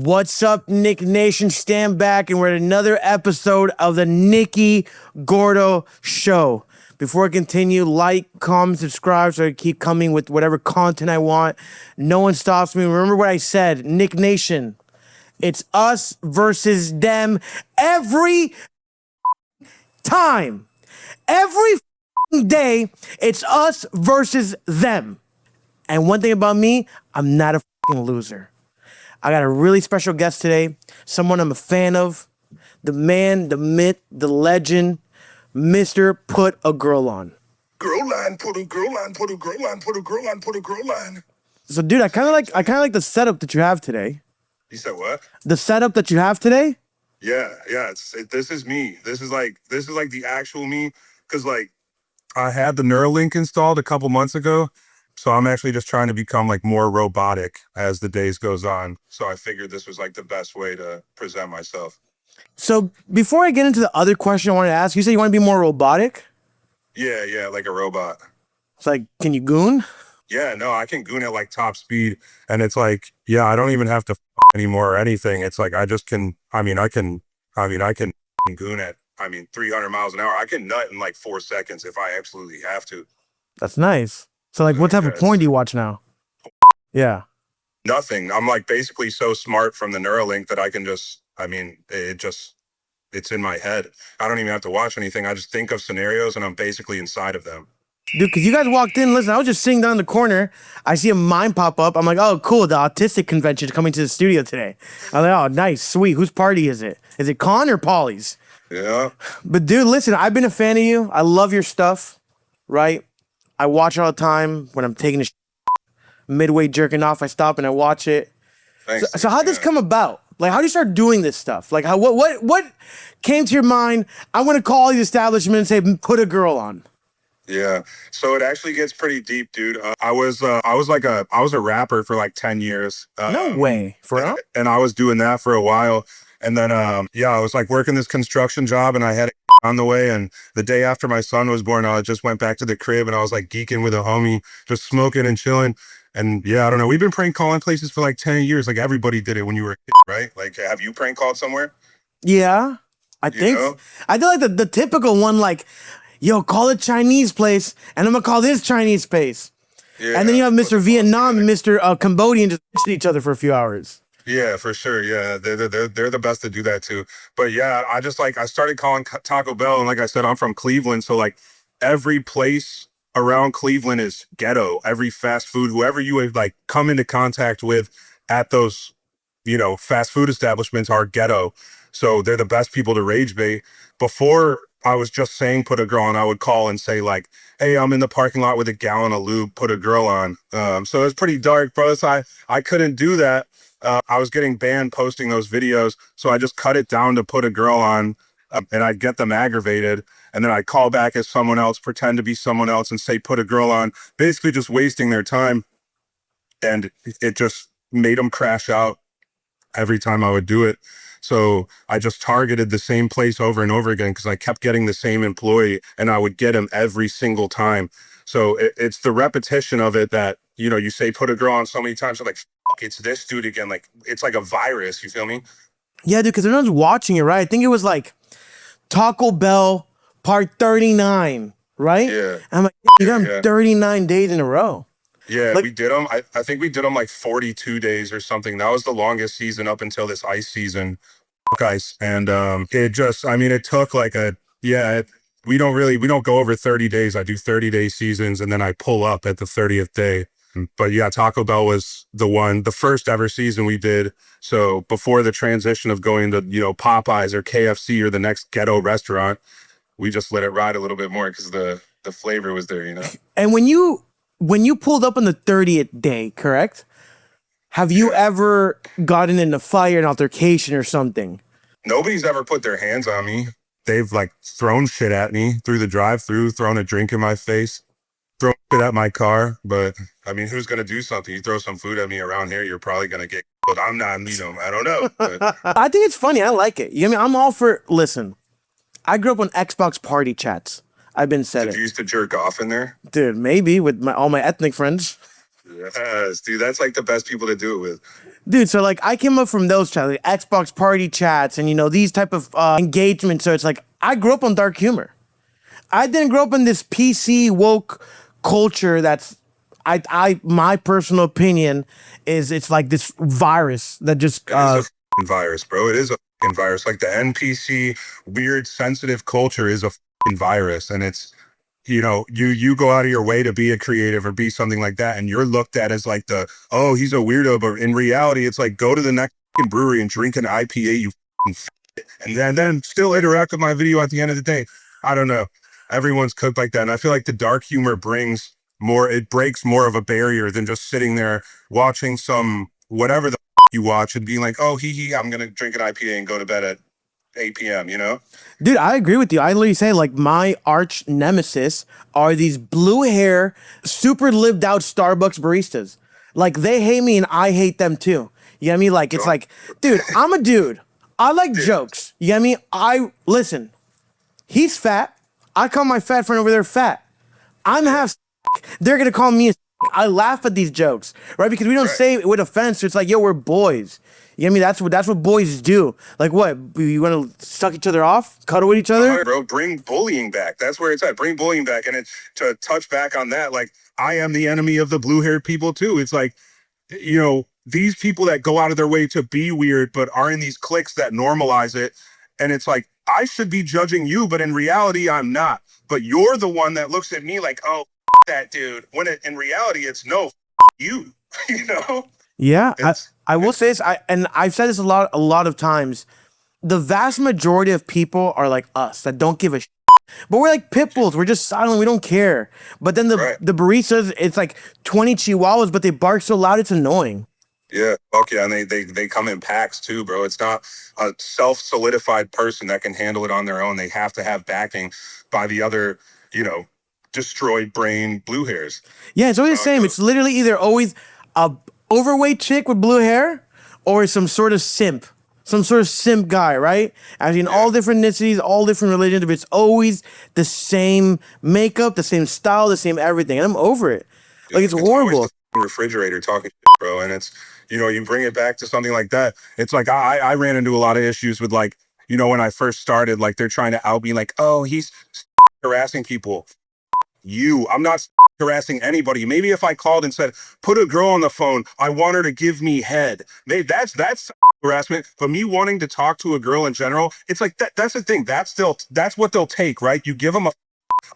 What's up, Nick Nation? Stand back, and we're at another episode of the Nicky Gordo Show. Before I continue, like, comment, subscribe so I can keep coming with whatever content I want. No one stops me. Remember what I said, Nick Nation. It's us versus them every time. Every day, it's us versus them. And one thing about me, I'm not a loser. I got a really special guest today, someone I'm a fan of, the man, the myth, the legend, Mr.Putagirlon. Girl line, put a girl line, put a girl line, put a girl line, put a girl line. So, dude, I kind of like the setup that you have today. You said what? The setup that you have today? Yeah. This is me. This is like the actual me. Cause like I had the Neuralink installed a couple months ago. So I'm actually just trying to become like more robotic as the days goes on. So I figured this was like the best way to present myself. So before I get into the other question I wanted to ask, you said you want to be more robotic? Yeah, like a robot. It's like, can you goon? Yeah, no, I can goon at like top speed. And it's like, yeah, I don't even have to anymore or anything. It's like, I can goon at, 300 miles an hour. I can nut in like 4 seconds if I absolutely have to. That's nice. So like, what type of porn do you watch now? Yeah. Nothing. I'm like basically so smart from the Neuralink that I can just, it's in my head. I don't even have to watch anything. I just think of scenarios and I'm basically inside of them. Dude, because you guys walked in, listen, I was just sitting down in the corner. I see a mime pop up. I'm like, oh, cool. The autistic convention is coming to the studio today. I'm like, oh, nice, sweet. Whose party is it? Is it Con or Polly's? Yeah. But dude, listen, I've been a fan of you. I love your stuff, right? I watch all the time when I'm taking a midway jerking off. I stop and I watch it. Thanks. So how'd this come about? Like, how do you start doing this stuff? Like, what came to your mind? I want to call the establishment and say, put a girl on. Yeah. So it actually gets pretty deep, dude. I was a rapper for like 10 years. No way. For real? And I was doing that for a while. And then, I was like working this construction job and I had it on the way. And the day after my son was born, I just went back to the crib and I was like geeking with a homie, just smoking and chilling. And yeah, I don't know. We've been prank calling places for like 10 years. Like everybody did it when you were a kid, right? Like, have you prank called somewhere? Yeah, I think. I did like the typical one, like, yo, call a Chinese place and I'm going to call this Chinese place. Yeah, and then you have Mr. Vietnam and Mr. Cambodian just at each other for a few hours. Yeah, for sure. Yeah, they're the best to do that too. But yeah, I started calling Taco Bell, and like I said, I'm from Cleveland, so like every place around Cleveland is ghetto. Every fast food, whoever you would like come into contact with at those, fast food establishments are ghetto. So they're the best people to rage bait. Before I was just saying put a girl on, I would call and say like, hey, I'm in the parking lot with a gallon of lube, put a girl on. So it's pretty dark, bro. So I couldn't do that. I was getting banned posting those videos, so I just cut it down to put a girl on, and I'd get them aggravated, and then I'd call back as someone else, pretend to be someone else, and say put a girl on, basically just wasting their time, and it just made them crash out every time I would do it. So I just targeted the same place over and over again because I kept getting the same employee, and I would get him every single time. So it's the repetition of it that, you say put a girl on so many times, you're like, it's this dude again. Like, it's like a virus, you feel me? Yeah, dude, because everyone's watching it, right? I think it was like Taco Bell part 39, right? Yeah. And I'm like, you got them 39 days in a row. Yeah, like, we did them. I think we did them like 42 days or something. That was the longest season up until this ice season. Ice. And it took like we don't go over 30 days. I do 30-day seasons and then I pull up at the 30th day. But yeah, Taco Bell was the first ever season we did. So before the transition of going to, Popeyes or KFC or the next ghetto restaurant, we just let it ride a little bit more because the flavor was there, And when you pulled up on the 30th day, correct? Have you ever gotten in a fire, an altercation or something? Nobody's ever put their hands on me. They've like thrown shit at me through the drive-thru, thrown a drink in my face, thrown shit at my car. But who's going to do something? You throw some food at me around here, you're probably going to get, but I'm not, I don't know. But I think it's funny. I like it. I'm all for, listen, I grew up on Xbox party chats. I've been said Did you used to jerk off in there? Dude, maybe with all my ethnic friends. Yes, dude, that's like the best people to do it with. Dude, so like I came up from those chats, like Xbox party chats and these type of engagements. So it's like I grew up on dark humor. I didn't grow up in this PC woke culture that's my personal opinion is it's like this virus that just It is a f***ing virus, bro. It is a f***ing virus. Like the NPC weird sensitive culture is a f***ing virus, and it's you go out of your way to be a creative or be something like that, and you're looked at as like oh, he's a weirdo, but in reality, it's like go to the next f***ing brewery and drink an IPA, you f***ing and then still interact with my video at the end of the day. I don't know. Everyone's cooked like that, and I feel like the dark humor brings more. It breaks more of a barrier than just sitting there watching some whatever the you watch and being like, oh, I'm gonna drink an IPA and go to bed at 8 p.m. dude, I agree with you. I literally say like my arch nemesis are these blue hair, super lived out Starbucks baristas. Like they hate me and I hate them too. You get me? Like it's like, dude, I'm a dude. I like jokes. You get me? I listen. He's fat. I call my fat friend over there fat. I'm half. They're gonna call me. I laugh at these jokes, right? Because we don't say it with offense. It's like, yo, we're boys. You get me? That's what boys do. Like, what? You want to suck each other off, cuddle with each other? Right, bro, bring bullying back. That's where it's at. Bring bullying back, and to touch back on that. Like, I am the enemy of the blue-haired people too. It's like, these people that go out of their way to be weird, but are in these cliques that normalize it, and it's like I should be judging you, but in reality, I'm not. But you're the one that looks at me like, oh, that dude. When in reality, it's no, you. you know. Yeah, I will say this. I've said this a lot of times. The vast majority of people are like us that don't give a shit. But we're like pit bulls. We're just silent. We don't care. But then the baristas, it's like 20 chihuahuas, but they bark so loud it's annoying. Yeah, fuck yeah, and they come in packs too, bro. It's not a self-solidified person that can handle it on their own. They have to have backing by the other, destroyed brain blue hairs. Yeah, it's always the same. It's literally either always a overweight chick with blue hair or some sort of simp. Some sort of simp guy, right? As in all different ethnicities, all different religions, but it's always the same makeup, the same style, the same everything. And I'm over it. Like, it's horrible. Refrigerator talking shit, bro, and it's you bring it back to something like that. It's like I ran into a lot of issues with like when I first started, like they're trying to out me like, oh, he's harassing people. I'm not harassing anybody. Maybe if I called and said, put a girl on the phone, I want her to give me head, maybe that's harassment. But me wanting to talk to a girl in general, it's like that's the thing. That's what they'll take, right? You give them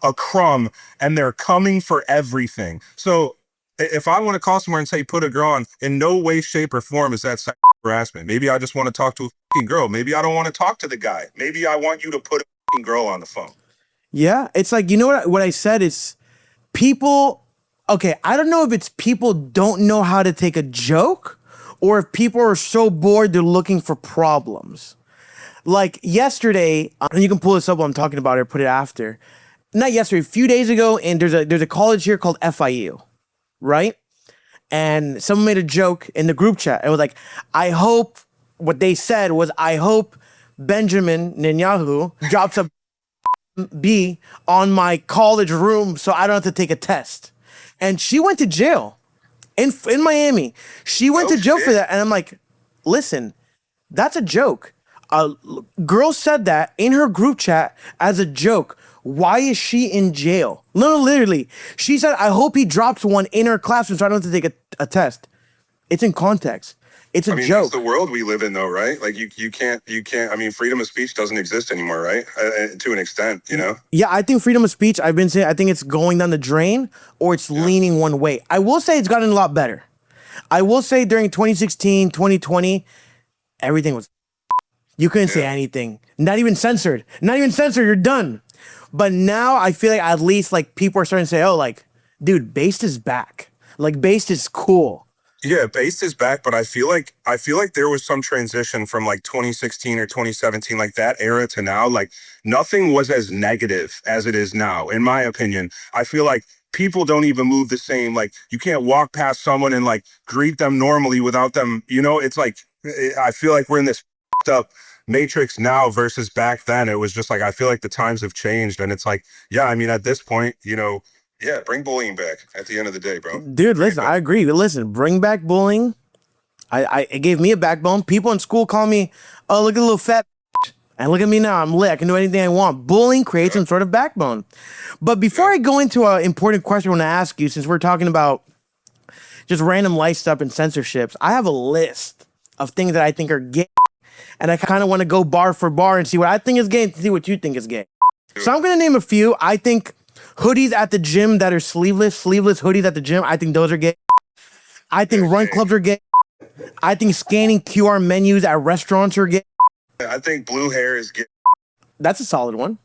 a crumb and they're coming for everything. So if I want to call somewhere and say put a girl on, in no way, shape, or form is that sexual harassment. Maybe I just want to talk to a fucking girl. Maybe I don't want to talk to the guy. Maybe I want you to put a fucking girl on the phone. Yeah, it's like, what I said is people, okay, I don't know if it's people don't know how to take a joke or if people are so bored they're looking for problems. Like yesterday, and you can pull this up while I'm talking about it or put it after. Not yesterday, a few days ago, and there's a college here called FIU, right? And someone made a joke in the group chat. It was like, what they said was, I hope Benjamin Netanyahu drops a B on my college room so I don't have to take a test. And she went to jail in Miami. She went to jail for that. And I'm like, listen, that's a joke. A girl said that in her group chat as a joke. Why is she in jail? No, literally. She said, I hope he drops one in her classroom so I don't have to take a test. It's in context. It's a joke. That's the world we live in, though, right? Like you can't. I mean, freedom of speech doesn't exist anymore, right? To an extent, Yeah, I think freedom of speech. I've been saying I think it's going down the drain or it's leaning one way. I will say it's gotten a lot better. I will say during 2016, 2020, everything was. You couldn't say anything. Not even censored. Not even censored. You're done. But now I feel like at least like people are starting to say, oh, like, dude, based is back. Like based is cool. Yeah, based is back, but I feel like there was some transition from like 2016 or 2017, like that era to now. Like nothing was as negative as it is now, in my opinion. I feel like people don't even move the same. Like you can't walk past someone and like greet them normally without them. It's like I feel like we're in this up matrix now versus back then. It was just like I feel like the times have changed, and it's like, yeah, I mean, at this point, Yeah, bring bullying back at the end of the day, bro. Dude, listen, I agree. Listen, bring back bullying. It gave me a backbone. People in school call me, oh, look at the little fat and look at me now. I'm lit. I can do anything I want. Bullying creates some sort of backbone. But before I go into an important question I want to ask you, since we're talking about just random life stuff and censorships, I have a list of things that I think are gay. And I kind of want to go bar for bar and see what I think is gay and see what you think is gay. So I'm going to name a few. I think hoodies at the gym that are sleeveless hoodies at the gym, I think those are gay. I think run clubs are gay. I think scanning QR menus at restaurants are gay. I think blue hair is gay. That's a solid one.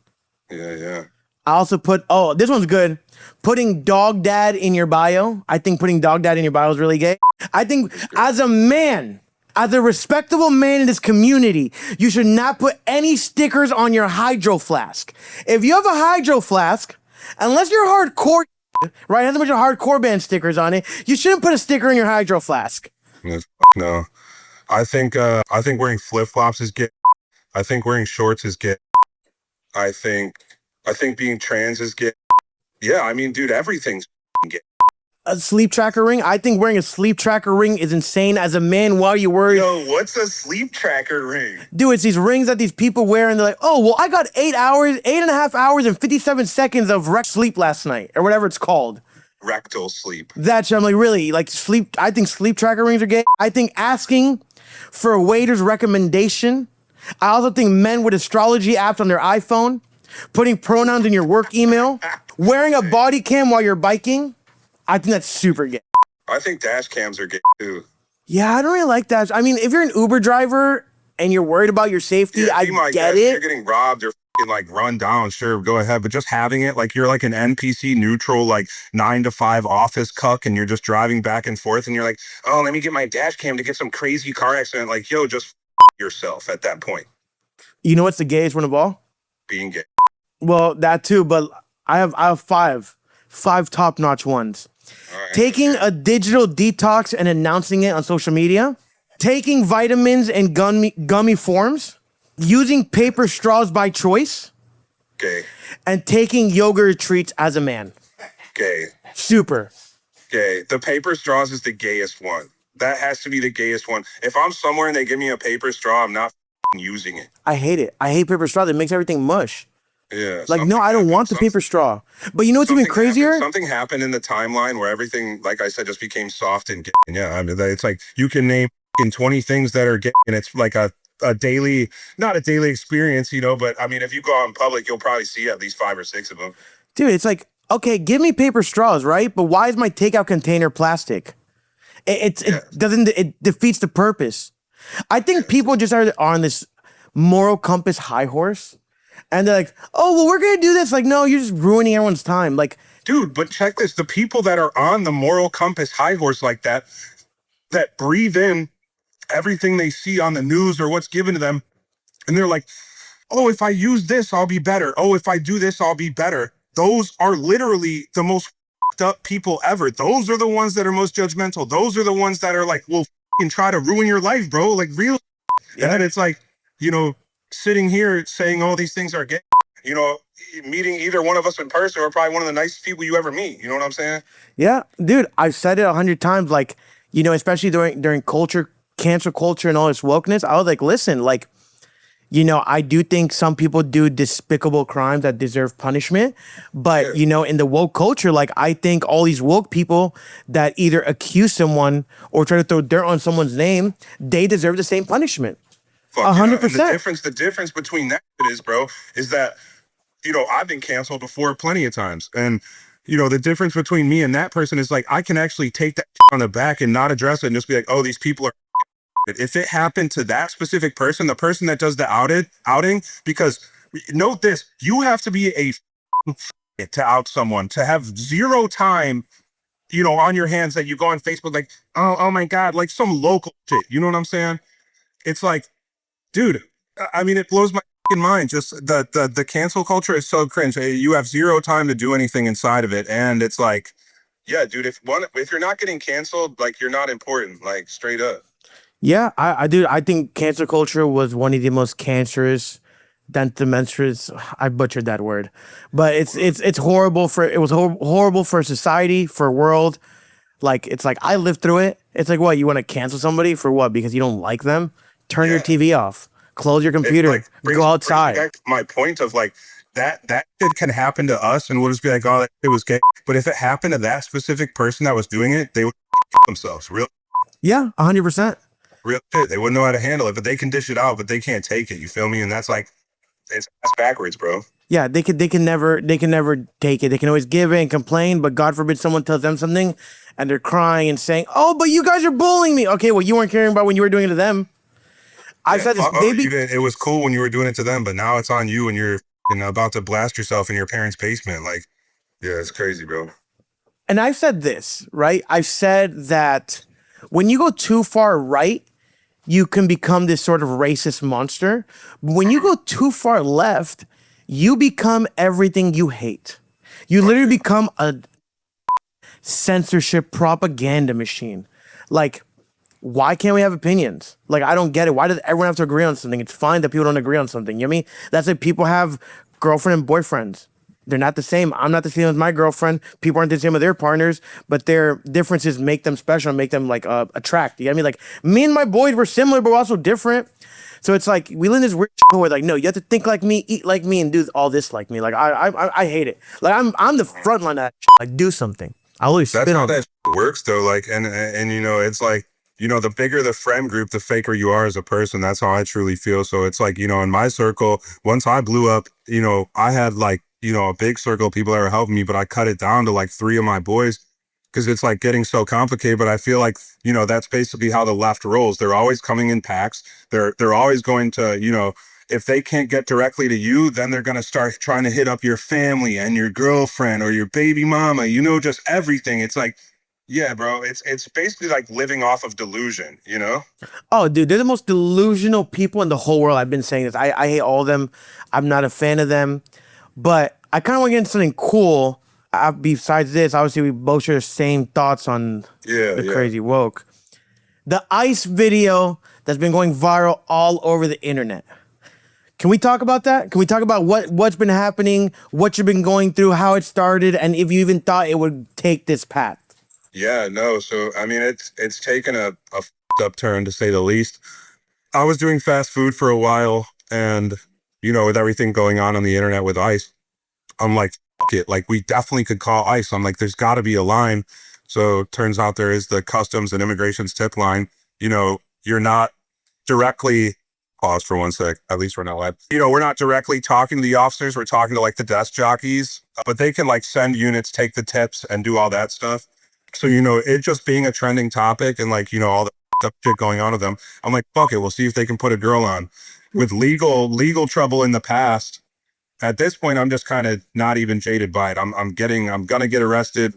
Yeah. I also put, oh, this one's good. Putting dog dad in your bio. I think putting dog dad in your bio is really gay. I think as a man, as a respectable man in this community, you should not put any stickers on your hydro flask. If you have a hydro flask, unless you're hardcore, right, has a bunch of hardcore band stickers on it, you shouldn't put a sticker in your hydro flask. No. I think wearing flip-flops is gay. I think wearing shorts is gay. I think being trans is gay. Yeah, I mean, dude, everything's gay. A sleep tracker ring? I think wearing a sleep tracker ring is insane as a man while you worry. Yo, what's a sleep tracker ring? Dude, it's these rings that these people wear and they're like, oh, well, I got 8.5 hours and 57 seconds of rec sleep last night or whatever it's called. Rectal sleep. That's, I'm like, really? Like sleep, I think sleep tracker rings are gay. I think asking for a waiter's recommendation. I also think men with astrology apps on their iPhone, putting pronouns in your work email, wearing a body cam while you're biking. I think that's super gay. I think dash cams are gay too. Yeah, I don't really like that. I mean, if you're an Uber driver and you're worried about your safety, I get it. You're getting robbed or like run down, sure, go ahead. But just having it like you're like an NPC neutral, like 9 to 5 office cuck, and you're just driving back and forth, and you're like, oh, let me get my dash cam to get some crazy car accident. Like, yo, just yourself at that point. You know what's the gayest one of all? Being gay. Well, that too, but I have five top-notch ones. Right. Taking a digital detox and announcing it on social media. Taking vitamins in gummy forms. Using paper straws by choice. Gay. And taking yoga retreats as a man. Gay. Super. Gay. The paper straws is the gayest one. That has to be the gayest one. If I'm somewhere and they give me a paper straw, I'm not using it. I hate it. I hate paper straw. That makes everything mush. Yeah. Like, no, I don't want the paper straw. But you know what's even crazier? Something happened in the timeline where everything, like I said, just became soft and gay. Yeah, I mean, it's like you can name 20 things that are gay, and it's like a daily, not a daily experience, you know, but I mean, if you go out in public, you'll probably see at least 5 or 6 of them. Dude, it's like, okay, give me paper straws, right? But why is my takeout container plastic? It defeats the purpose. I think people just are on this moral compass high horse. And they're like, oh, well, we're going to do this. Like, no, you're just ruining everyone's time. Like, dude, but check this. The people that are on the moral compass high horse like that breathe in everything they see on the news or what's given to them. And they're like, oh, if I use this, I'll be better. Oh, if I do this, I'll be better. Those are literally the most up people ever. Those are the ones that are most judgmental. Those are the ones that are like, well, try to ruin your life, bro. Like, real. Yeah. And then it's like, you know, sitting here saying all these things are gay, you know, meeting either one of us in person or probably one of the nicest people you ever meet. You know what I'm saying? Yeah, dude, I've said it 100 times. Like, you know, especially during cancel culture and all this wokeness, I was like, listen, like, you know, I do think some people do despicable crimes that deserve punishment. But, you know, in the woke culture, like, I think all these woke people that either accuse someone or try to throw dirt on someone's name, they deserve the same punishment. 100%. The difference between that is, bro, is that, you know, I've been canceled before plenty of times. And, you know, the difference between me and that person is like, I can actually take that on the back and not address it and just be like, oh, these people are. If it happened to that specific person, the person that does the outing, because note this, you have to be a to out someone, to have zero time, you know, on your hands that you go on Facebook like, oh my God, like some local shit. You know what I'm saying? It's like, dude, I mean, it blows my mind. Just the cancel culture is so cringe. You have zero time to do anything inside of it. And it's like, yeah, dude, if you're not getting canceled, like, you're not important, like, straight up. Yeah, I think cancel culture was one of the most cancerous Demonstrates. I butchered that word, but it's horrible for it was horrible for society, for world. Like it's like I lived through it. It's like what you want to cancel somebody for what because you don't like them? Turn your Yeah. TV off, close your It computer, like go brings me outside. back to my point of like that shit can happen to us and we'll just be like, oh, it was gay. But if it happened to that specific person that was doing it, they would themselves. Yeah, 100%. Real shit. They wouldn't know how to handle it, but they can dish it out, but they can't take it. You feel me? And that's like that's backwards, bro. Yeah, they can never take it. They can always give in and complain, but God forbid someone tells them something and they're crying and saying, "Oh, but you guys are bullying me." Okay, well, you weren't caring about when you were doing it to them. I've Yeah, said this. They be it was cool when you were doing it to them, but now it's on you and you're about to blast yourself in your parents' basement. Like, yeah, it's crazy, bro. And I've said this, right? I've said that when you go too far right, you can become this sort of racist monster. But when you go too far left, you become everything you hate. You literally become a censorship propaganda machine. Like, why can't we have opinions? Like, I don't get it. Why does everyone have to agree on something? It's fine that people don't agree on something. You know what I mean? That's like people have girlfriend and boyfriends. They're not the same. I'm not the same as my girlfriend. People aren't the same with their partners, but their differences make them special and make them like attract. You know what I mean? Like me and my boys were similar, but we're also different. So it's like we live in this weird where like, no, you have to think like me, eat like me, and do all this like me. Like I hate it. Like I'm the front line of that. Like do something. I always That's spit how on. that works, though. Like, and it's like the bigger the friend group, the faker you are as a person. That's how I truly feel. So it's like in my circle, once I blew up, I had like a big circle of people that were helping me, but I cut it down to like 3 of my boys because it's like getting so complicated. But I feel like that's basically how the left rolls. They're always coming in packs. They're always going to if they can't get directly to you, then they're going to start trying to hit up your family and your girlfriend or your baby mama, just everything. It's like, yeah, bro, it's basically like living off of delusion. Oh, dude, they're the most delusional people in the whole world. I've been saying this. I hate all of them. I'm not a fan of them. But I kind of want to get into something cool. Besides this, obviously, we both share the same thoughts on Yeah, the yeah. crazy woke. The ice video that's been going viral all over the internet. Can we talk about that? Can we talk about what's been happening, what you've been going through, how it started, and if you even thought it would take this path? Yeah, no. So I mean, it's taken a f***ed up turn to say the least. I was doing fast food for a while, and with everything going on the internet with ICE, I'm like, F it. Like, we definitely could call ICE. I'm like, there's got to be a line. So turns out there is the Customs and Immigration's tip line. You're not directly. Pause for 1 sec. At least we're not live. We're not directly talking to the officers. We're talking to like the desk jockeys, but they can like send units, take the tips, and do all that stuff. So it just being a trending topic and like all the up shit going on with them. I'm like, fuck it. We'll see if they can put a girl on. With legal trouble in the past, at this point, I'm just kind of not even jaded by it. I'm gonna get arrested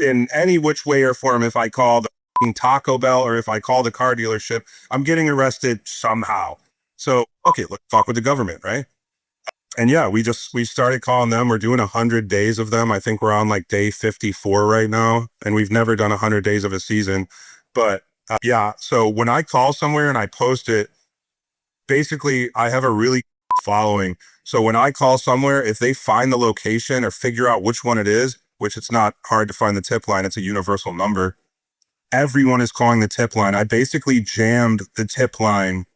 in any which way or form. If I call the f***ing Taco Bell or if I call the car dealership, I'm getting arrested somehow. So, okay, let's fuck with the government, right? And yeah, we started calling them. We're doing 100 days of them. I think we're on like day 54 right now. And we've never done 100 days of a season. But yeah, so when I call somewhere and I post it, basically I have a really following. So when I call somewhere, if they find the location or figure out which one it is, which it's not hard to find the tip line, it's a universal number. Everyone is calling the tip line. I basically jammed the tip line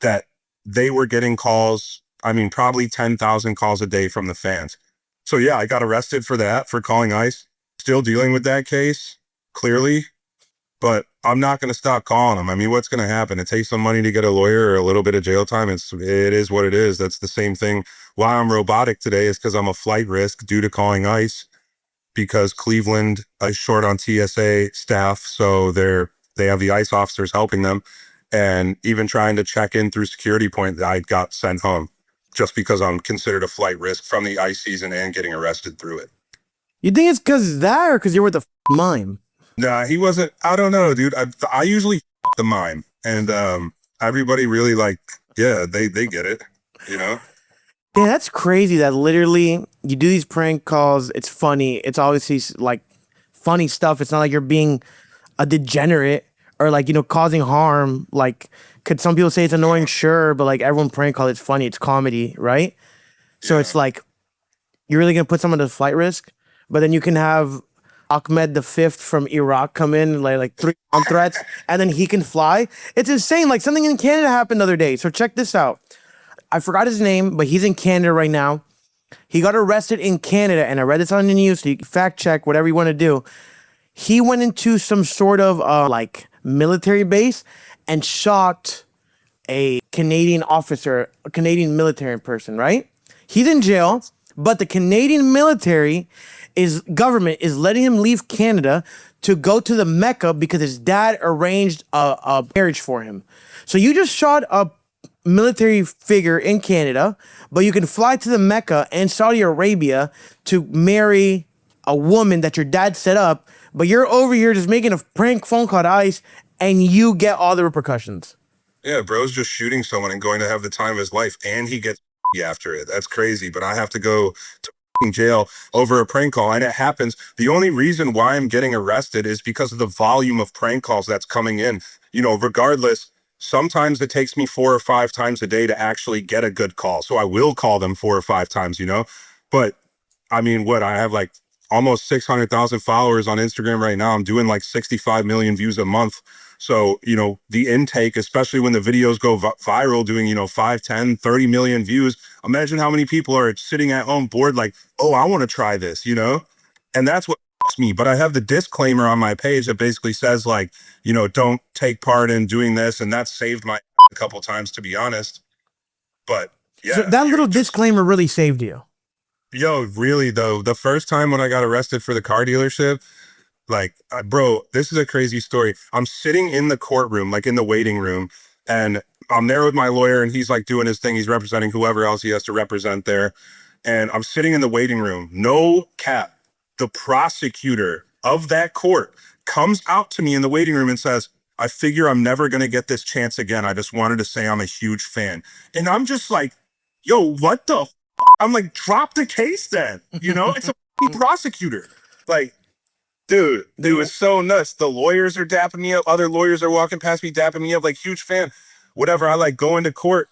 that they were getting calls. I mean, probably 10,000 calls a day from the fans. So yeah, I got arrested for that, for calling ICE. Still dealing with that case, clearly. But I'm not going to stop calling them. I mean, what's going to happen? It takes some money to get a lawyer or a little bit of jail time. It is what it is. That's the same thing. Why I'm robotic today is because I'm a flight risk due to calling ICE, because Cleveland is short on TSA staff. So they have the ICE officers helping them. And even trying to check in through security point, I got sent home just because I'm considered a flight risk from the ICE season and getting arrested through it. You think it's because of that or because you're with the mime? Nah, he wasn't. I don't know, dude. I usually the mime, and everybody really yeah, they get it, Yeah, that's crazy that literally you do these prank calls. It's funny. It's obviously like funny stuff. It's not like you're being a degenerate or like, causing harm. Like, could some people say it's annoying? Sure, but like everyone prank call it's funny, it's comedy, right? So Yeah. it's like you're really gonna put someone to flight risk, but then you can have Ahmed the Fifth from Iraq come in like 3 bomb threats, and then he can fly. It's insane. Like something in Canada happened the other day. So check this out. I forgot his name, but he's in Canada right now. He got arrested in Canada, and I read this on the news. So you can fact check whatever you want to do. He went into some sort of like military base and shot a Canadian officer, a Canadian military person, right? He's in jail, but the Canadian military government is letting him leave Canada to go to the Mecca because his dad arranged a marriage for him. So you just shot a military figure in Canada, but you can fly to the Mecca and Saudi Arabia to marry a woman that your dad set up, but you're over here just making a prank phone call to ICE and you get all the repercussions. Yeah, bro's just shooting someone and going to have the time of his life, and he gets after it. That's crazy, but I have to go to jail over a prank call, and it happens. The only reason why I'm getting arrested is because of the volume of prank calls that's coming in. Regardless, sometimes it takes me 4 or 5 times a day to actually get a good call. So I will call them 4 or 5 times, But I mean, what I have like almost 600,000 followers on Instagram right now. I'm doing like 65 million views a month. So, the intake, especially when the videos go viral, doing, 5, 10, 30 million views. Imagine how many people are sitting at home bored, like, oh, I want to try this, And that's what me. But I have the disclaimer on my page that basically says like, don't take part in doing this. And that saved my a couple times, to be honest. But yeah. So that little disclaimer really saved you. Yo, really though, the first time when I got arrested for the car dealership, like, bro, this is a crazy story. I'm sitting in the courtroom, like in the waiting room, and I'm there with my lawyer, and he's like doing his thing. He's representing whoever else he has to represent there. And I'm sitting in the waiting room. No cap. The prosecutor of that court comes out to me in the waiting room and says, I figure I'm never going to get this chance again. I just wanted to say I'm a huge fan. And I'm just like, yo, what the I'm like, drop the case then. It's a prosecutor. Like, dude, it's so nuts. The lawyers are dapping me up. Other lawyers are walking past me, dapping me up, like, huge fan. Whatever. I like go into court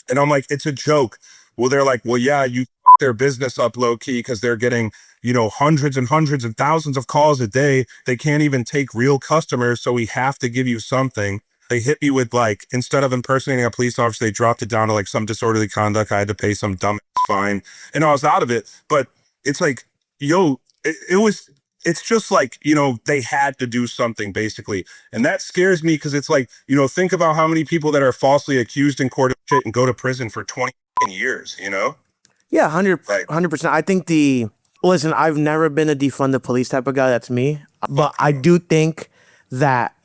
and I'm like, it's a joke. Well, they're like, well, yeah, you their business up low key because they're getting, hundreds and hundreds and thousands of calls a day. They can't even take real customers. So we have to give you something. They hit me with like, instead of impersonating a police officer, they dropped it down to like some disorderly conduct. I had to pay some dumb fine and I was out of it. But it's like, yo, it's just like, they had to do something basically. And that scares me because it's like, think about how many people that are falsely accused in court of shit and go to prison for 20 years, Yeah, 100%. I think listen, I've never been a defund the police type of guy. That's me. But I do think that,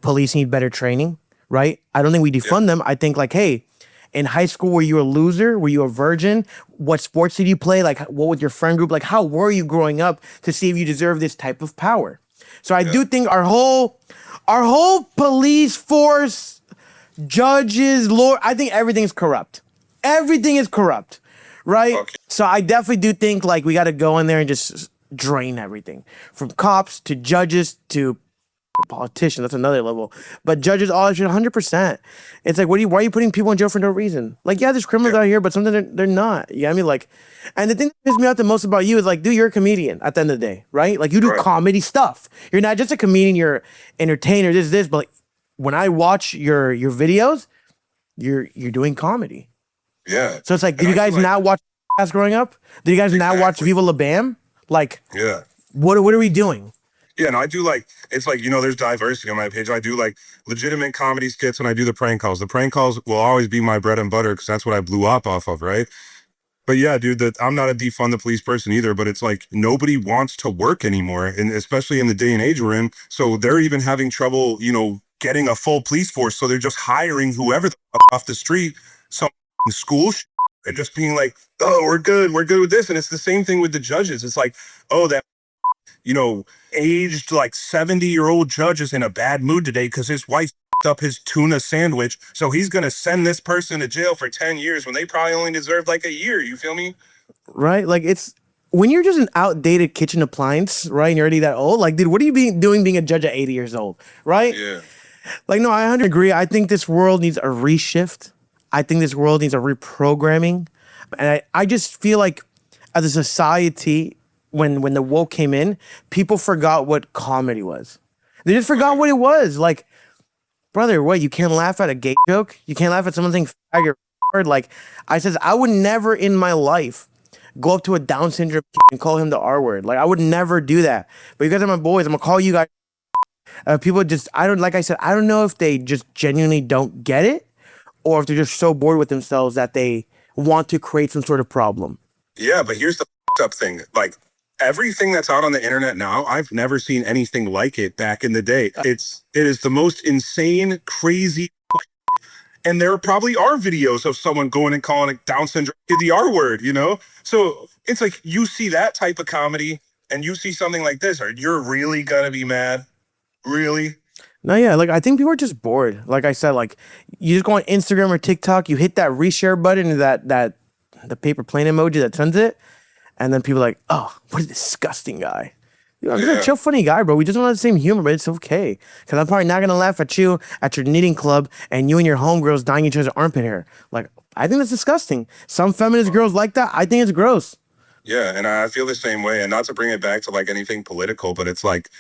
police need better training, right? I don't think we defund them. I think like, hey, in high school, were you a loser? Were you a virgin? What sports did you play? Like, what was your friend group? Like, how were you growing up to see if you deserve this type of power? So I do think our whole police force, judges, I think everything's corrupt. Everything is corrupt, right? Okay. So I definitely do think like we got to go in there and just drain everything from cops to judges to politicians. That's another level. But judges, all that shit, 100%. It's like, why are you putting people in jail for no reason? Like, yeah, there's criminals out here, but sometimes they're not. You know what I mean? Like, and the thing that pisses me out the most about you is like, dude, you're a comedian at the end of the day, right? Like, you do comedy stuff. You're not just a comedian, you're entertainer, this, but like, when I watch your videos, you're doing comedy. Yeah. So it's like, did you guys not watch growing up? Did you guys not watch Viva La Bam? Like, what are we doing? Yeah, and I do like, it's like, there's diversity on my page. I do like legitimate comedy skits when I do the prank calls. The prank calls will always be my bread and butter because that's what I blew up off of, right? But yeah, dude, I'm not a defund the police person either, but it's like nobody wants to work anymore, and especially in the day and age we're in. So they're even having trouble, getting a full police force. So they're just hiring whoever off the street, some school and just being like, oh, we're good with this. And it's the same thing with the judges. It's like, oh, that aged like 70-year-old judge is in a bad mood today because his wife up his tuna sandwich. So he's going to send this person to jail for 10 years when they probably only deserved like a year. You feel me? Right. Like it's when you're just an outdated kitchen appliance, right? And you're already that old. Like, dude, what are you doing being a judge at 80 years old? Right. Yeah. Like, no, I 100 agree. I think this world needs a reshift. I think this world needs a reprogramming. And I just feel like as a society, when the woke came in, people forgot what comedy was. They just forgot what it was. Like, brother, what? You can't laugh at a gay joke? You can't laugh at someone saying faggot word? Like, I says, I would never in my life go up to a Down syndrome kid and call him the R word. Like, I would never do that. But you guys are my boys. I'm gonna call you guys. People just, I don't, like I said, I don't know if they just genuinely don't get it or if they're just so bored with themselves that they want to create some sort of problem. Yeah, but here's the up thing. Like everything that's out on the internet now, I've never seen anything like it back in the day. It is the most insane, crazy. And there probably are videos of someone going and calling it Down syndrome the R word, you know? So it's like you see that type of comedy and you see something like this, or you're really gonna be mad. Really? No, yeah, like I think people are just bored. Like I said, like you just go on Instagram or TikTok, you hit that reshare button and that the paper plane emoji that sends it, and then people are like, oh, what a disgusting guy. I'm just a chill, funny guy, bro. We just don't have the same humor, but it's okay. Because I'm probably not going to laugh at you at your knitting club and you and your homegirls dyeing each other's armpit hair. Like, I think that's disgusting. Some feminist girls like that. I think it's gross. Yeah, and I feel the same way. And not to bring it back to like anything political, but it's like,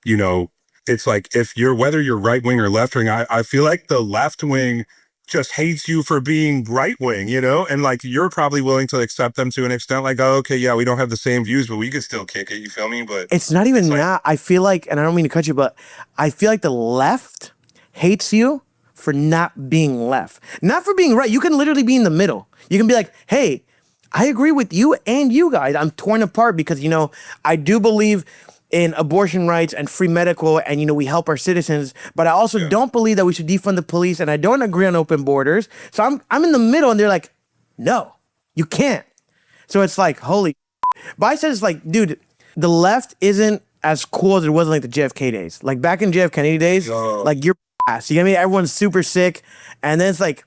you know, it's like if you're, whether you're right wing or left wing, I feel like the left wing just hates you for being right wing, you know? And like you're probably willing to accept them to an extent, like, oh, okay, yeah, we don't have the same views, but we could still kick it, you feel me? But it's not even that. I feel like, and I don't mean to cut you, but I feel like the left hates you for not being left, not for being right. You can literally be in the middle. You can be like, hey, I agree with you and you guys. I'm torn apart because, you know, I do believe in abortion rights and free medical, and you know we help our citizens, but I also don't believe that we should defund the police, and I don't agree on open borders. So I'm in the middle, and they're like, no, you can't. So it's like, holy. But I said it's like, dude, the left isn't as cool as it was in like the JFK days. Like back in JF Kennedy days, like you're ass. You get me? Everyone's super sick, and then it's like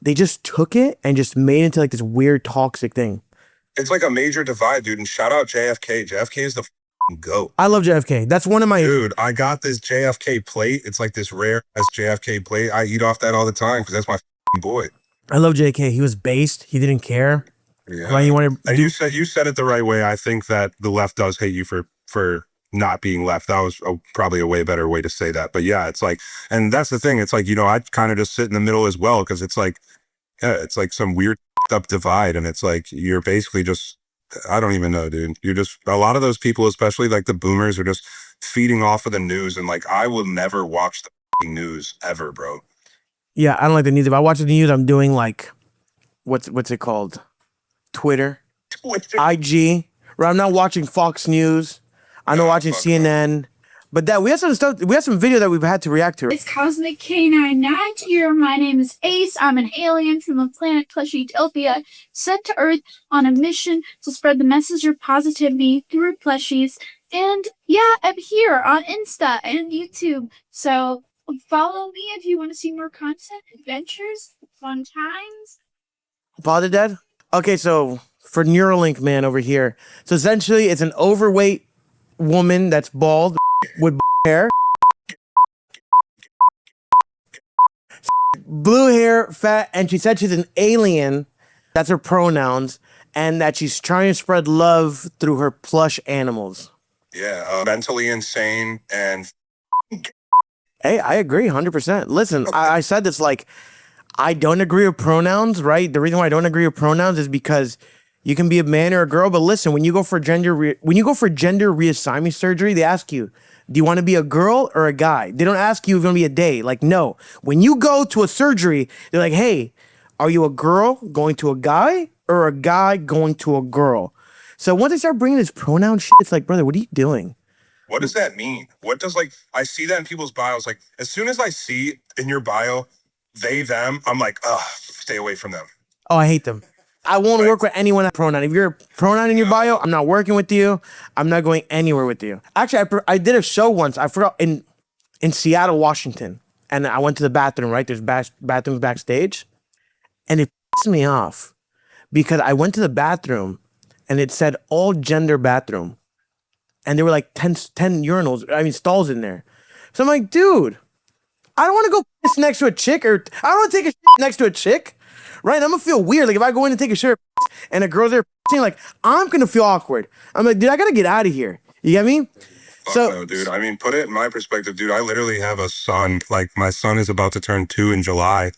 they just took it and just made it into like this weird toxic thing. It's like a major divide, dude. And shout out JFK. JFK is the GOAT. I love JFK. That's one of my dude. I got this JFK plate. It's like this rare JFK plate. I eat off that all the time because that's my boy. I love JK. He was based. He didn't care. Yeah. Right? And you said it the right way. I think that the left does hate you for not being left. That was probably a way better way to say that. But yeah, it's like, and that's the thing. It's like, you know, I kind of just sit in the middle as well because it's like, yeah, it's like some weird up divide, and it's like you're basically just. I don't even know, dude. You're just, a lot of those people, especially like the boomers, are just feeding off of the news. And like, I will never watch the news ever, bro. Yeah, I don't like the news. If I watch the news, I'm doing like, what's it called? Twitter. IG. Right? I'm not watching Fox News. I'm not watching CNN. But that we have some stuff. We have some video that we've had to react to. It's Cosmic K99 here. My name is Ace. I'm an alien from the planet Plushie-topia, sent to Earth on a mission to spread the message of positivity through plushies. And yeah, I'm here on Insta and YouTube. So follow me if you want to see more content, adventures, fun times. Father Dead? Okay, so for Neuralink man over here. So essentially, it's an overweight woman that's bald with hair, blue hair, fat, and she said she's an alien. That's her pronouns, and that she's trying to spread love through her plush animals. Yeah, mentally insane and. Hey, I agree 100%. Listen, I said this, like, I don't agree with pronouns, right? The reason why I don't agree with pronouns is because you can be a man or a girl, but listen, when you go for gender reassignment surgery, they ask you, do you want to be a girl or a guy? They don't ask you if you're going to be a day. Like, no. When you go to a surgery, they're like, hey, are you a girl going to a guy or a guy going to a girl? So once they start bringing this pronoun shit, it's like, brother, what are you doing? What does that mean? What does, like, I see that in people's bios. Like, as soon as I see in your bio, they, them, I'm like, ugh, stay away from them. Oh, I hate them. I won't work with anyone that pronoun. If you're a pronoun in your bio, I'm not working with you. I'm not going anywhere with you. Actually, I did a show once. I forgot in Seattle, Washington, and I went to the bathroom. Right, there's bathrooms backstage, and it pissed me off because I went to the bathroom, and it said all gender bathroom, and there were like 10 urinals. I mean stalls in there. So I'm like, dude, I don't want to go piss next to a chick, or I don't want to take a shit next to a chick, right? I'm gonna feel weird. Like if I go in and take a shit and a girl's there pissing, like I'm gonna feel awkward. I'm like, dude, I gotta get out of here. You get me? Fuck no, dude. I mean, put it in my perspective, dude. I literally have a son. Like my son is about to turn 2 in July.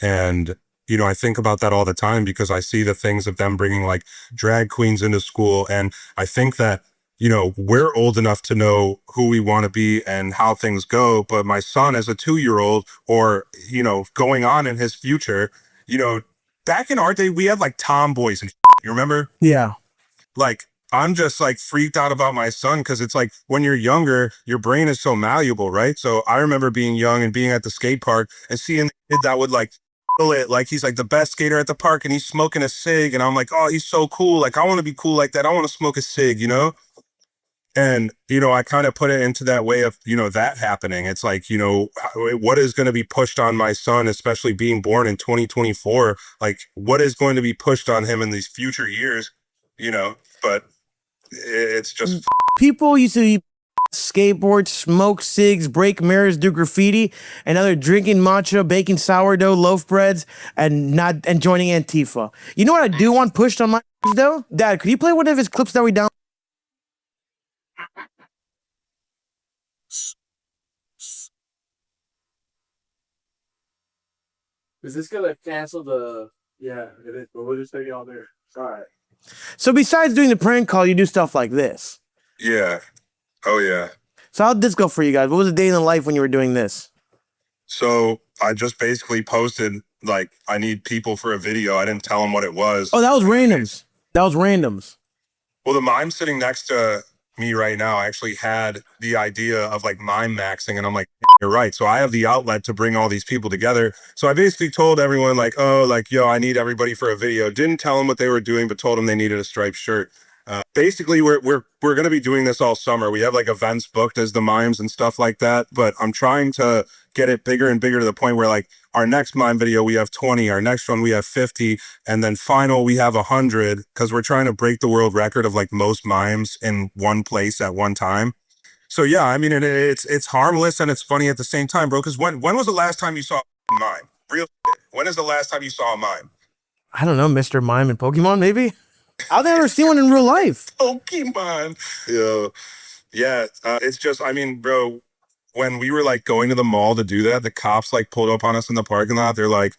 And, I think about that all the time because I see the things of them bringing like drag queens into school. And I think that, we're old enough to know who we want to be and how things go. But my son as a 2-year-old or, going on in his future, back in our day, we had like tomboys and you remember? Yeah. Like, I'm just like freaked out about my son because it's like when you're younger, your brain is so malleable, right? So I remember being young and being at the skate park and seeing the kid that would like it like he's like the best skater at the park and he's smoking a cig and I'm like, oh, he's so cool. Like I want to be cool like that. I want to smoke a cig, And, I kind of put it into that way of, that happening. It's like, what is going to be pushed on my son, especially being born in 2024? Like, what is going to be pushed on him in these future years, But it's just... People used to skateboard, smoke cigs, break mirrors, do graffiti, and now they're drinking matcha, baking sourdough, loaf breads, and joining Antifa. You know what I do want pushed on my though? Dad, could you play one of his clips that we down? Is this gonna cancel the? Yeah, it is. But we'll just take y'all there. All right. So besides doing the prank call, you do stuff like this. Yeah. Oh, yeah. So how'd this go for you guys? What was the day in the life when you were doing this? So I just basically posted, like, I need people for a video. I didn't tell them what it was. Oh, that was randoms. That was randoms. Well, the mime sitting next to me right now actually had the idea of like mime maxing. And I'm like, you're right. So I have the outlet to bring all these people together. So I basically told everyone like, oh, like, yo, I need everybody for a video. Didn't tell them what they were doing, but told them they needed a striped shirt. Basically, we're going to be doing this all summer. We have like events booked as the mimes and stuff like that. But I'm trying to get it bigger and bigger to the point where like our next mime video, we have 20, our next one, we have 50. And then final, we have 100 because we're trying to break the world record of like most mimes in one place at one time. So yeah, I mean, it's harmless and it's funny at the same time, bro. Because when was the last time you saw a mime? Real shit. When is the last time you saw a mime? I don't know, Mr. Mime and Pokemon, maybe? I've never seen one in real life. Pokemon. Yeah. It's just, I mean, bro, when we were like going to the mall to do that, the cops like pulled up on us in the parking lot. They're like,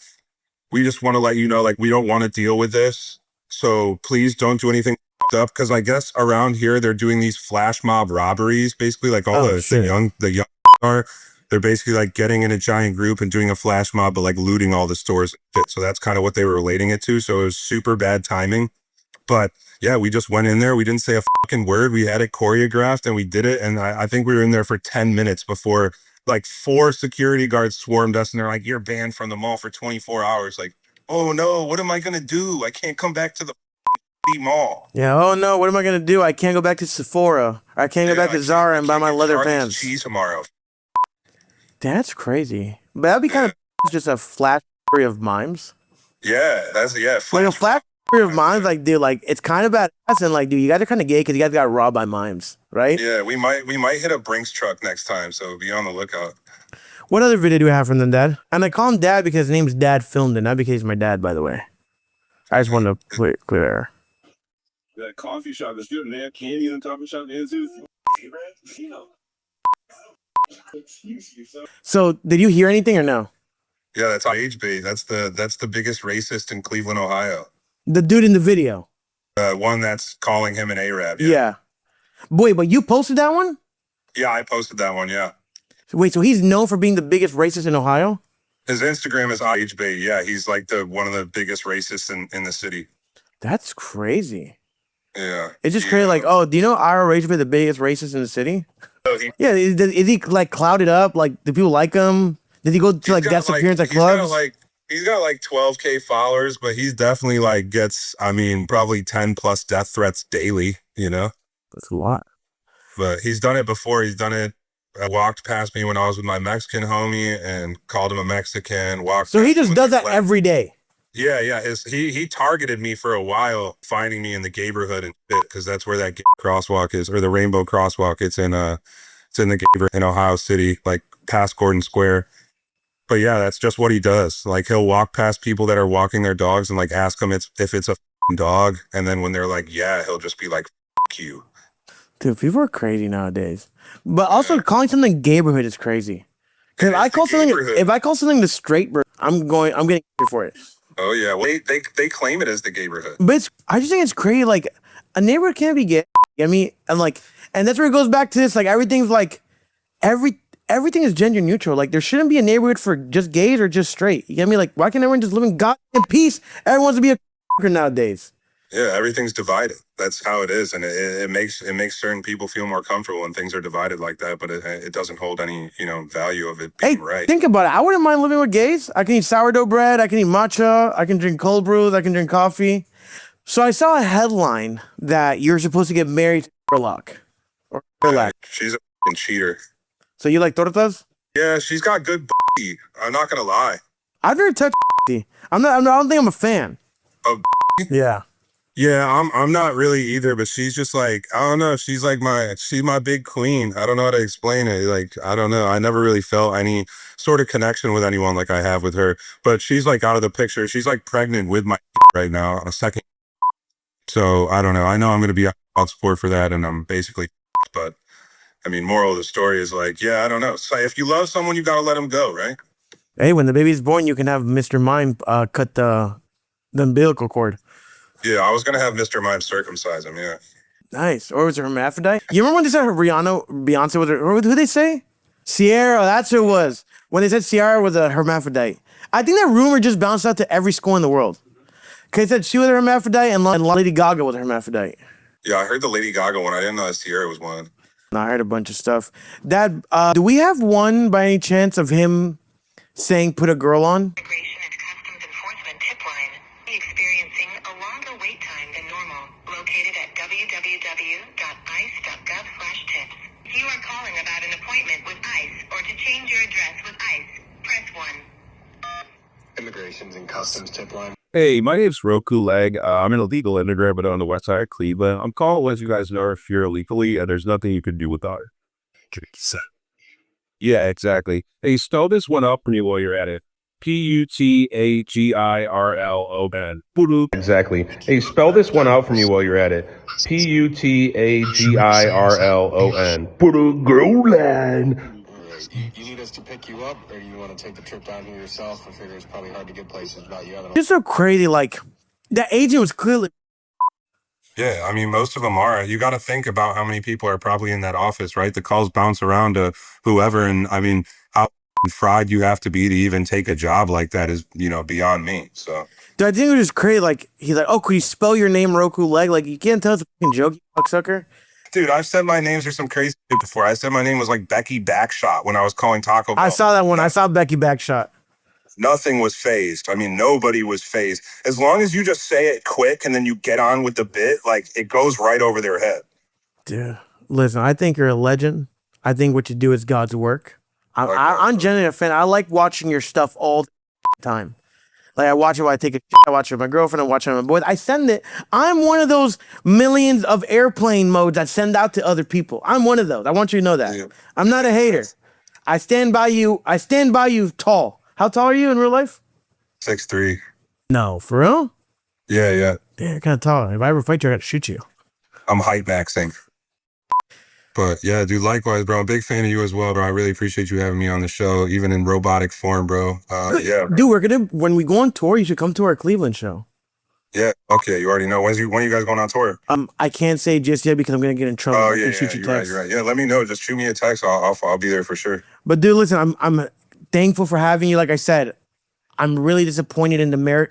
we just want to let you know, like, we don't want to deal with this. So please don't do anything up. Because I guess around here, they're doing these flash mob robberies, basically like all the young are. They're basically like getting in a giant group and doing a flash mob, but like looting all the stores and shit. So that's kind of what they were relating it to. So it was super bad timing. But yeah, we just went in there. We didn't say a fucking word. We had it choreographed and we did it. And I think we were in there for 10 minutes before like 4 security guards swarmed us. And they're like, you're banned from the mall for 24 hours. Like, oh no, what am I going to do? I can't come back to the mall. Yeah, oh no, what am I going to do? I can't go back to Sephora. I can't go back to Zara and buy my leather pants. Cheese tomorrow. That's crazy. But that'd be kind of just a flash story of mimes. Yeah, like a flash of mimes, like, dude, like, it's kind of badass, and like, dude, you guys are kind of gay because you guys got robbed by mimes, right? Yeah, we might hit a Brinks truck next time, so be on the lookout. What other video do we have from them, Dad? And I call him Dad because his name's Dad Filmed It, not because he's my dad, by the way. I just wanted to clear air. That coffee shop that's good, man. Candy in the coffee shop, So, did you hear anything or no? Yeah, that's HB. That's the biggest racist in Cleveland, Ohio. The dude in the video. One that's calling him an Arab. Yeah. Wait, but you posted that one? Yeah, I posted that one, yeah. Wait, so he's known for being the biggest racist in Ohio? His Instagram is HB. Yeah, he's like one of the biggest racists in the city. That's crazy. Yeah. It's just crazy, like, oh, do you know HB, the biggest racist in the city? Yeah, is he like clouded up? Like, do people like him? Did he go to like guest appearance at clubs? He's got like 12K followers, but he's definitely like gets, I mean, probably 10 plus death threats daily, That's a lot. But he's done it before. He's done it. Walked past me when I was with my Mexican homie and called him a Mexican. So he just does that every day. Yeah. He targeted me for a while, finding me in the neighborhood and shit, because that's where that gay crosswalk is, or the Rainbow Crosswalk. It's in the Gayver in Ohio City, like past Gordon Square. But yeah, that's just what he does. Like he'll walk past people that are walking their dogs and like ask them if it's a dog, and then when they're like, yeah, he'll just be like, F you. Dude, people are crazy nowadays. But also calling something neighborhood is crazy. Because if I call something the straight bird, I'm getting for it. Oh yeah, well, they claim it as the neighborhood. But I just think it's crazy. Like a neighborhood can't be gay. I mean, and that's where it goes back to this. Like everything's like everything is gender neutral. Like there shouldn't be a neighborhood for just gays or just straight. You get me? Like why can't everyone just live in goddamn peace? Everyone wants to be a nowadays. Yeah, everything's divided. That's how it is, and it makes certain people feel more comfortable when things are divided like that. But it doesn't hold any value of it being right. Think about it. I wouldn't mind living with gays. I can eat sourdough bread. I can eat matcha. I can drink cold brews. I can drink coffee. So I saw a headline that you're supposed to get married to Sherlock. Or Sherlock. She's a fucking cheater. So you like tortas? Yeah, she's got good b****. I'm not gonna lie. I've never touched I don't think I'm a fan. Of yeah. Yeah, I'm not really either, but she's just like, I don't know, she's my big queen. I don't know how to explain it. Like, I don't know. I never really felt any sort of connection with anyone like I have with her, but she's like out of the picture. She's like pregnant with my right now, a second. So I don't know. I know I'm going to be out support for that, and I'm basically, but I mean, moral of the story is like, yeah, I don't know. So if you love someone, you got to let them go, right? Hey, when the baby's born, you can have Mr. Mime cut the umbilical cord. Yeah, I was going to have Mr. Mime circumcise him, yeah. Nice. Or was it hermaphrodite? You remember when they said Beyonce was her, or who they say? Sierra, that's who it was. When they said Sierra was a hermaphrodite. I think that rumor just bounced out to every school in the world. Because they said she was a hermaphrodite and Lady Gaga was a hermaphrodite. Yeah, I heard the Lady Gaga one. I didn't know that Sierra was one. No, I heard a bunch of stuff. Dad, do we have one by any chance of him saying put a girl on? Immigration and Customs Enforcement tip line. Experiencing a longer wait time than normal. Located at www.ice.gov/tips. If you are calling about an appointment with ICE or to change your address with ICE, press 1. Immigrations and Customs tip line. Hey, my name's Roku Leg. I'm an illegal immigrant, but on the west side of Cleveland. I'm calling to let you guys know if you're illegally and there's nothing you can do about it. Yeah, exactly. Hey, spell this one up for me while you're at it. Putagirlon. Exactly. Hey, spell this one out for me while you're at it. Putagirlon. Putagirlon. You need us to pick you up, or do you want to take the trip down here yourself? I figure it's probably hard to get places without you. I don't know. It's so crazy. Like, that agent was clearly. Yeah, I mean, most of them are. You got to think about how many people are probably in that office, right? The calls bounce around to whoever. And I mean, how fried you have to be to even take a job like that is, beyond me. So, Dude, I think it was just crazy. Like, he's like, oh, could you spell your name Roku Leg? Like, you can't tell it's a fucking joke, you fucksucker. dude, I've said my names are some crazy shit before. I said my name was like Becky Backshot when I was calling Taco Bell. I saw that one. I saw Becky Backshot. Nothing was phased. I mean, nobody was phased. As long as you just say it quick and then you get on with the bit, like, it goes right over their head. Dude, listen, I think you're a legend. I think what you do is God's work. I'm genuinely a fan. I like watching your stuff all the time. Like, I watch it while I take a shit. I watch it with my girlfriend. I watch it with my boys. I send it. I'm one of those millions of airplane modes I send out to other people. I'm one of those. I want you to know that. Yeah. I'm not a hater. I stand by you. I stand by you tall. How tall are you in real life? 6'3". No, for real? Yeah. Damn, you're kind of tall. If I ever fight you, I got to shoot you. I'm height maxing. But yeah, dude, likewise, bro. I'm a big fan of you as well, bro. I really appreciate you having me on the show, even in robotic form, bro. Yeah. Dude, we're going to, when we go on tour, you should come to our Cleveland show. Yeah, okay, you already know. When are you guys going on tour? I can't say just yet because I'm going to get in trouble. Oh, yeah, you're right. Yeah, let me know. Just shoot me a text. I'll be there for sure. But dude, listen, I'm thankful for having you. Like I said, I'm really disappointed in the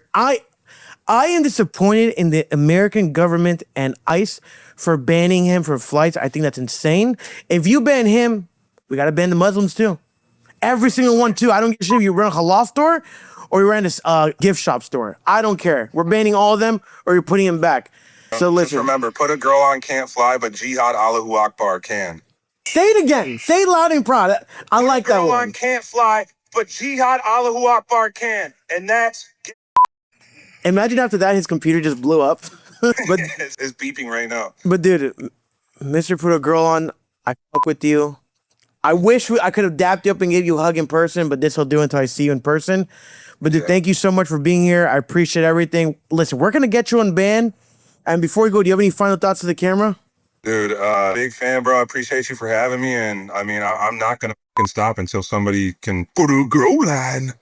I am disappointed in the American government and ICE for banning him for flights. I think that's insane. If you ban him, we got to ban the Muslims too. Every single one too. I don't give a shit if you run a halal store or you ran a gift shop store. I don't care. We're banning all of them or you're putting them back. So listen. Just remember, put a girl on can't fly, but Jihad Allahu Akbar can. Say it again. Say it loud and proud. I like that one. Girl on can't fly, but Jihad Allahu Akbar can. And that's... Imagine after that, his computer just blew up. But it's beeping right now. But dude, Mr. Putagirlon, I fuck with you. I wish I could have dapped you up and gave you a hug in person, but this will do until I see you in person. But dude, thank you so much for being here. I appreciate everything. Listen, we're gonna get you on band. And before we go, do you have any final thoughts to the camera? Dude, big fan, bro. I appreciate you for having me. And I mean, I'm not gonna stop until somebody can put a girl line.